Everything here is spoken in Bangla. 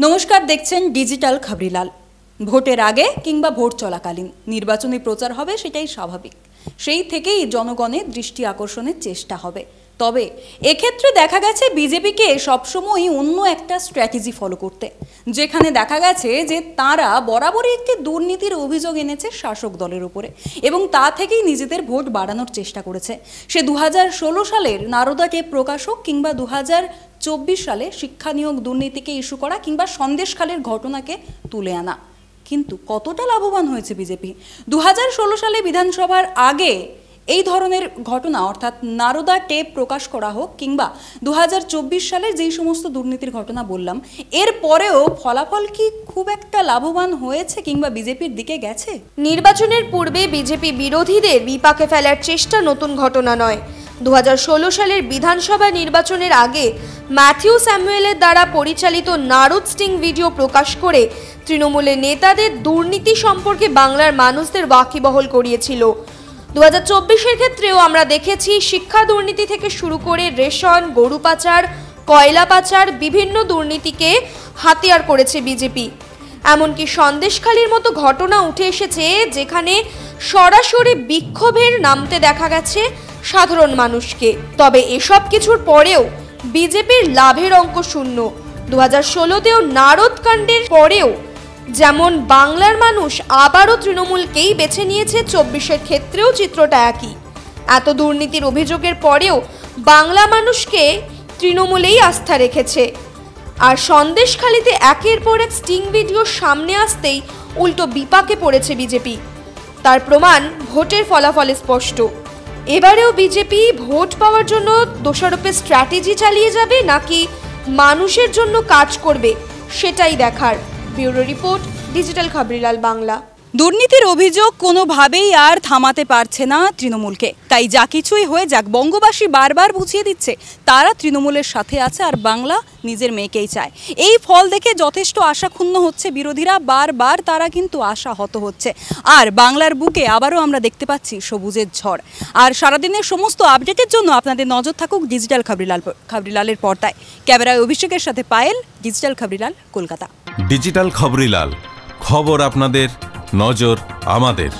নমস্কার, দেখছেন ডিজিটাল খবরিলাল। ভোটের আগে কিংবা ভোট চলাকালীন নির্বাচনী প্রচার হবে, সেটাই স্বাভাবিক। সেই থেকেই জনগণের দৃষ্টি আকর্ষণের চেষ্টা হবে। তবে এক্ষেত্রে দেখা গেছে বিজেপিকে সবসময়ই অন্য একটা স্ট্র্যাটেজি ফলো করতে, যেখানে দেখা গেছে যে তারা বরাবরই একটি দুর্নীতির অভিযোগ এনেছে শাসক দলের উপরে এবং তা থেকেই নিজেদের ভোট বাড়ানোর চেষ্টা করেছে। সে 2016 সালের নারদা টেপ প্রকাশক কিংবা 2024 সালে শিক্ষা নিয়োগ দুর্নীতিকে ইস্যু করা কিংবা সন্দেশখালির ঘটনাকে তুলে আনা। কিন্তু কতটা লাভবান হয়েছে বিজেপি? 2016 সালে বিধানসভার আগে এই ধরনের ঘটনা অর্থাৎ নারদা টেপ প্রকাশ করা হোক কিংবা 2024 সালের যেই সমস্ত দুর্নীতির ঘটনা বললাম, এর পরেও ফলাফল কি খুব একটা লাভবান হয়েছে কিংবা বিজেপির দিকে গেছে? নির্বাচনের পূর্বে বিজেপি বিরোধীদের বিপাকে ফেলার চেষ্টা নতুন ঘটনা নয়। 2016 সালের বিধানসভা নির্বাচনের আগে ম্যাথিউ স্যামুয়েলের দ্বারা পরিচালিত নারদ স্টিং ভিডিও প্রকাশ করে তৃণমূলের নেতাদের দুর্নীতি সম্পর্কে বাংলার মানুষদের ওয়াকিবহল করিয়েছিল। 2024-এর ক্ষেত্রেও আমরা দেখেছি শিক্ষা দুর্নীতি থেকে শুরু করে রেশন, গরু পাচার, কয়লা পাচার, বিভিন্ন দুর্নীতিকে হাতিয়ার করেছে বিজেপি। এমনকি সন্দেশখালির মতো ঘটনা উঠে এসেছে যেখানে সরাসরি বিক্ষোভের নামতে দেখা গেছে সাধারণ মানুষকে। তবে এসব কিছুর পরেও বিজেপির লাভের অঙ্ক শূন্য। 2016তেও নারদ কাণ্ডের পরেও যেমন বাংলার মানুষ আবারও তৃণমূলকেই বেছে নিয়েছে, 24-এর ক্ষেত্রেও চিত্রটা একই। এত দুর্নীতির অভিযোগের পরেও বাংলা মানুষকে তৃণমূলেই আস্থা রেখেছে। আর সন্দেশখালিতে একের পর এক স্টিং ভিডিও সামনে আসতেই উল্টো বিপাকে পড়েছে বিজেপি। তার প্রমাণ ভোটের ফলাফলে স্পষ্ট। এবারেও বিজেপি ভোট পাওয়ার জন্য দোষারোপের স্ট্র্যাটেজি চালিয়ে যাবে নাকি মানুষের জন্য কাজ করবে, সেটাই দেখার। Bureau report, digital Khabrilal Bangla. দুর্নীতির অভিযোগ কোনোভাবেই আর থামাতে পারছে না তৃণমূলকে। তাই যা কিছুই হয়ে যাক, বঙ্গবাসী বারবার বুঝিয়ে দিচ্ছে তারা তৃণমূলের সাথে আছে আর বাংলা নিজের মেয়েকেই চায়। এই ফল দেখে যথেষ্ট আশাক্ষুণ্ণ হচ্ছে বিরোধীরা, বারবার তারা কিন্তু আশাহত হচ্ছে। আর বাংলার বুকে আবারও আমরা দেখতে পাচ্ছি সবুজের ঝড়। আর সারাদিনের সমস্ত আপডেটের জন্য আপনাদের নজর থাকুক ডিজিটাল খবরিলালের পর্দায়। ক্যামেরায় অভিষেকের সাথে পায়েল, ডিজিটাল খবরিলাল, কলকাতা। ডিজিটাল খবরিলাল, খবর আপনাদের, নজর আমাদের।